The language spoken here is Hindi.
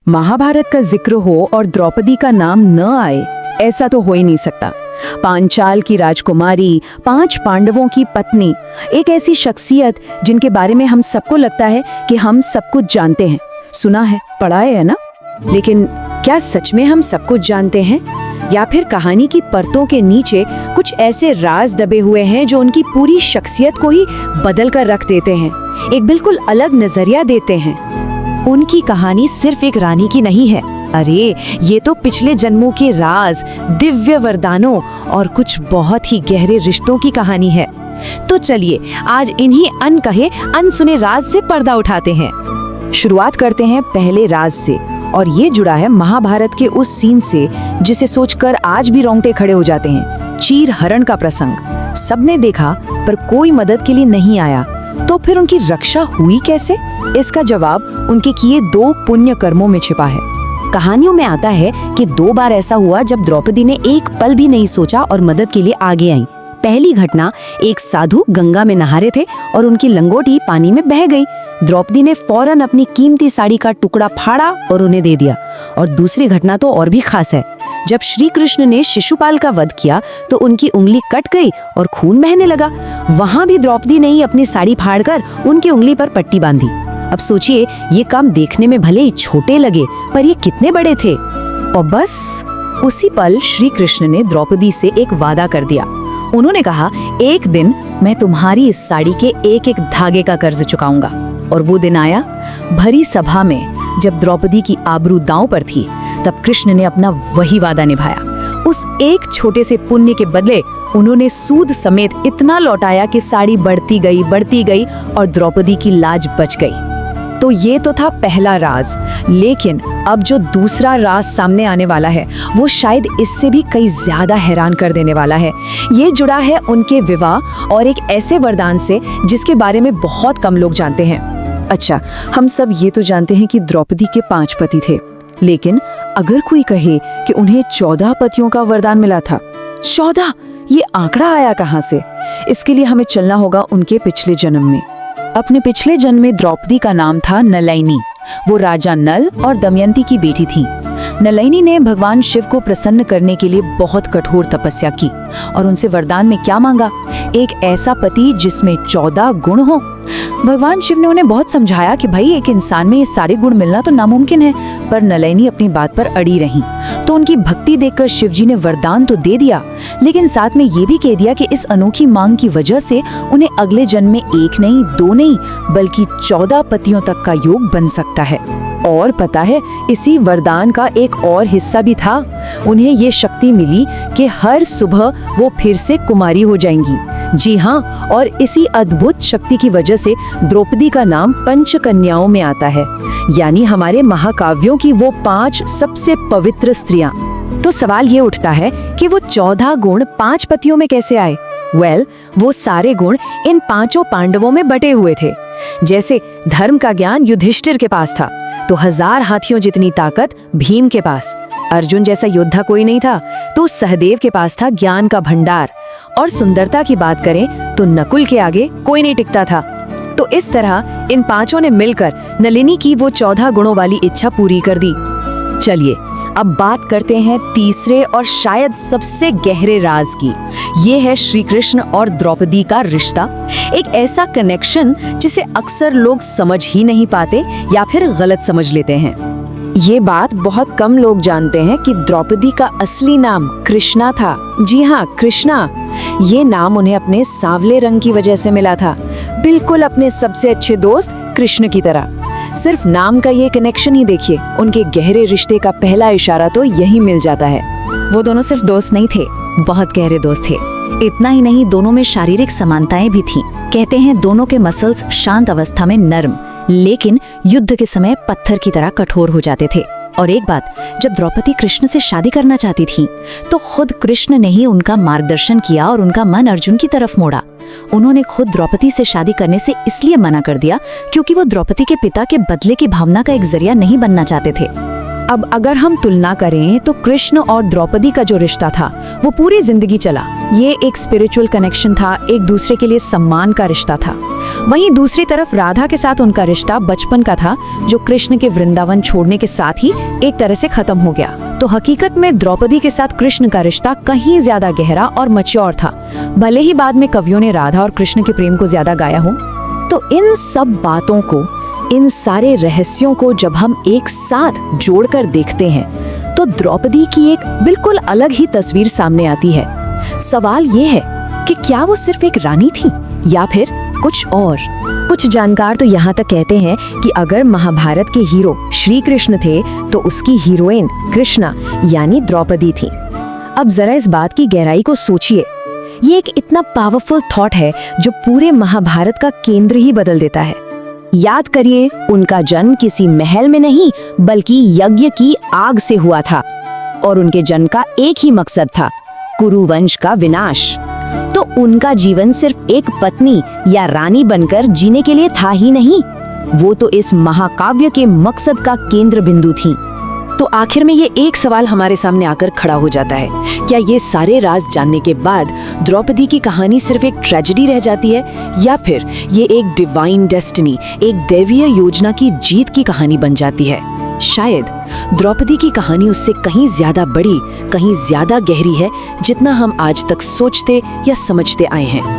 महाभारत का जिक्र हो और द्रौपदी का नाम न आए, ऐसा तो हो ही नहीं सकता। पांचाल की राजकुमारी, 5 पांडवों की पत्नी, एक ऐसी शख्सियत जिनके बारे में हम सबको लगता है कि हम सब कुछ जानते हैं, सुना है, पढ़ा है ना? लेकिन क्या सच में हम सब कुछ जानते हैं, या फिर कहानी की परतों के नीचे कुछ ऐसे राज दबे हुए हैं जो उनकी पूरी शख्सियत को ही बदल कर रख देते हैं, एक बिल्कुल अलग नजरिया देते हैं। उनकी कहानी सिर्फ एक रानी की नहीं है, अरे ये तो पिछले जन्मों के राज, दिव्य वरदानों और कुछ बहुत ही गहरे रिश्तों की कहानी है। तो चलिए आज इन्हीं अनकहे अनसुने राज से पर्दा उठाते हैं। शुरुआत करते हैं पहले राज से, और ये जुड़ा है महाभारत के उस सीन से जिसे सोचकर आज भी रोंगटे खड़े हो जाते हैं। चीर हरण का प्रसंग सबने देखा पर कोई मदद के लिए नहीं आया, तो फिर उनकी रक्षा हुई कैसे? इसका जवाब उनके किए 2 पुण्य कर्मों में छिपा है। कहानियों में आता है कि 2 बार ऐसा हुआ जब द्रौपदी ने एक पल भी नहीं सोचा और मदद के लिए आगे आई। पहली घटना, एक साधु गंगा में नहा रहे थे और उनकी लंगोटी पानी में बह गई। द्रौपदी ने फौरन अपनी कीमती साड़ी का टुकड़ा फाड़ा और उन्हें दे दिया। और दूसरी घटना तो और भी खास है, जब श्री कृष्ण ने शिशुपाल का वध किया तो उनकी उंगली कट गई और खून बहने लगा। वहां भी द्रौपदी ने ही अपनी साड़ी फाड़कर उनकी उंगली पर पट्टी बांधी। अब सोचिए, ये काम देखने में भले ही छोटे लगे पर ये कितने बड़े थे। और बस उसी पल श्री कृष्ण ने द्रौपदी से एक वादा कर दिया। उन्होंने कहा, एक दिन मैं तुम्हारी इस साड़ी के एक एक धागे का कर्ज चुकाऊंगा। और वो दिन आया। भरी सभा में जब द्रौपदी की आबरू दांव पर थी, तब कृष्ण ने अपना वही वादा निभाया। उस एक छोटे से पुण्य के बदले उन्होंने सूद समेत इतना लौटाया कि साड़ी बढ़ती गई और द्रौपदी की लाज बच गई। तो ये तो था पहला राज, लेकिन अब जो दूसरा राज सामने आने वाला है वो शायद इससे भी कई ज्यादा हैरान कर देने वाला है। ये जुड़ा है उनके विवाह और एक ऐसे वरदान से जिसके बारे में बहुत कम लोग जानते हैं। अच्छा, हम सब ये तो जानते हैं कि द्रौपदी के 5 पति थे, लेकिन अगर कोई कहे कि उन्हें 14 पतियों का वरदान मिला था, 14, ये आंकड़ा आया कहाँ से? इसके लिए हमें चलना होगा उनके पिछले जन्म में। अपने पिछले जन्म में द्रौपदी का नाम था नलैनी। वो राजा नल और दमयंती की बेटी थी। नलैनी ने भगवान शिव को प्रसन्न करने के लिए बहुत कठोर तपस्या की और उनसे वरदान में क्या मांगा? एक ऐसा पति जिसमें 14 गुण हो। भगवान शिव ने उन्हें बहुत समझाया कि भाई एक इंसान में ये सारे गुण मिलना तो नामुमकिन है, पर नलैनी अपनी बात पर अड़ी रही। तो उनकी भक्ति देखकर शिव जी ने वरदान तो दे दिया, लेकिन साथ में ये भी कह दिया कि इस अनोखी मांग की वजह से उन्हें अगले जन्म में 1 नहीं 2 नहीं बल्कि 14 पतियों तक का योग बन सकता है। और पता है, इसी वरदान का एक और हिस्सा भी था। उन्हें ये शक्ति मिली कि हर सुबह वो फिर से कुमारी हो जाएंगी। जी हाँ, और इसी अद्भुत शक्ति की वजह से द्रौपदी का नाम पंचकन्याओं में आता है, यानी हमारे महाकाव्यों की वो 5 सबसे पवित्र स्त्रियां। तो सवाल ये उठता है कि वो 14 गुण 5 पतियों में कैसे आए? वो सारे गुण इन 5 पांडवों में बटे हुए थे। जैसे धर्म का ज्ञान युधिष्ठिर के पास था, तो 1000 हाथियों जितनी ताकत भीम के पास। अर्जुन जैसा योद्धा कोई नहीं था, तो सहदेव के पास था ज्ञान का भंडार। और सुंदरता की बात करें तो नकुल के आगे कोई नहीं टिकता था। तो इस तरह इन 5 ने मिलकर नलिनी की वो 14 गुणों वाली इच्छा पूरी कर दी। चलिए अब बात करते हैं तीसरे और शायद सबसे गहरे राज की। ये है श्री कृष्ण और द्रौपदी का रिश्ता, एक ऐसा कनेक्शन जिसे अक्सर लोग समझ ही नहीं पाते या फिर गलत समझ लेते हैं। ये बात बहुत कम लोग जानते हैं कि द्रौपदी का असली नाम कृष्णा था। जी हाँ, कृष्णा। ये नाम उन्हें अपने सांवले रंग की वजह से मिला था, बिल्कुल अपने सबसे अच्छे दोस्त कृष्ण की तरह। सिर्फ नाम का ये कनेक्शन ही देखिए, उनके गहरे रिश्ते का पहला इशारा तो यही मिल जाता है। वो दोनों सिर्फ दोस्त नहीं थे, बहुत गहरे दोस्त थे। इतना ही नहीं, दोनों में शारीरिक समानताएं भी थीं। कहते हैं दोनों के मसल्स शांत अवस्था में नर्म, लेकिन युद्ध के समय पत्थर की तरह कठोर हो जाते थे। और एक बात, जब द्रौपदी कृष्ण से शादी करना चाहती थी, तो खुद कृष्ण ने ही उनका मार्गदर्शन किया और उनका मन अर्जुन की तरफ मोड़ा। उन्होंने खुद द्रौपदी से शादी करने से इसलिए मना कर दिया क्योंकि वो द्रौपदी के पिता के बदले की भावना का एक जरिया नहीं बनना चाहते थे। अब अगर हम तुलना करें तो कृष्ण और द्रौपदी का जो रिश्ता था वो पूरी जिंदगी चला। ये एक स्पिरिचुअल कनेक्शन था, एक दूसरे के लिए सम्मान का रिश्ता था। वहीं दूसरी तरफ राधा के साथ उनका रिश्ता बचपन का था, जो कृष्ण के वृंदावन छोड़ने के साथ ही एक तरह से खत्म हो गया। तो हकीकत में द्रौपदी के साथ कृष्ण का रिश्ता कहीं ज्यादा गहरा और मैच्योर था, भले ही बाद में कवियों ने राधा और कृष्ण के प्रेम को ज्यादा गाया हो। तो इन सब बातों को, इन सारे रहस्यों को जब हम एक साथ जोड़कर देखते हैं तो द्रौपदी की एक बिल्कुल अलग ही तस्वीर सामने आती है। सवाल ये है कि क्या वो सिर्फ एक रानी थी या फिर कुछ और? कुछ जानकार तो यहाँ तक कहते हैं कि अगर महाभारत के हीरो श्री कृष्ण थे तो उसकी हीरोइन कृष्णा यानी द्रौपदी थी। अब जरा इस बात की गहराई को सोचिए। ये एक इतना पावरफुल थॉट है जो पूरे महाभारत का केंद्र ही बदल देता है। याद करिए, उनका जन्म किसी महल में नहीं बल्कि यज्ञ की आग से हुआ था और उनके जन्म का एक ही मकसद था, कुरुवंश का विनाश। तो उनका जीवन सिर्फ एक पत्नी या रानी बनकर जीने के लिए था ही नहीं, वो तो इस महाकाव्य के मकसद का केंद्र बिंदु थी। तो आखिर में ये एक सवाल हमारे सामने आकर खड़ा हो जाता है, क्या ये सारे राज जानने के बाद द्रौपदी की कहानी सिर्फ एक ट्रेजेडी रह जाती है या फिर ये एक डिवाइन डेस्टिनी, एक दैवीय योजना की जीत की कहानी बन जाती है? शायद द्रौपदी की कहानी उससे कहीं ज्यादा बड़ी, कहीं ज्यादा गहरी है जितना हम आज तक सोचते या समझते आए हैं।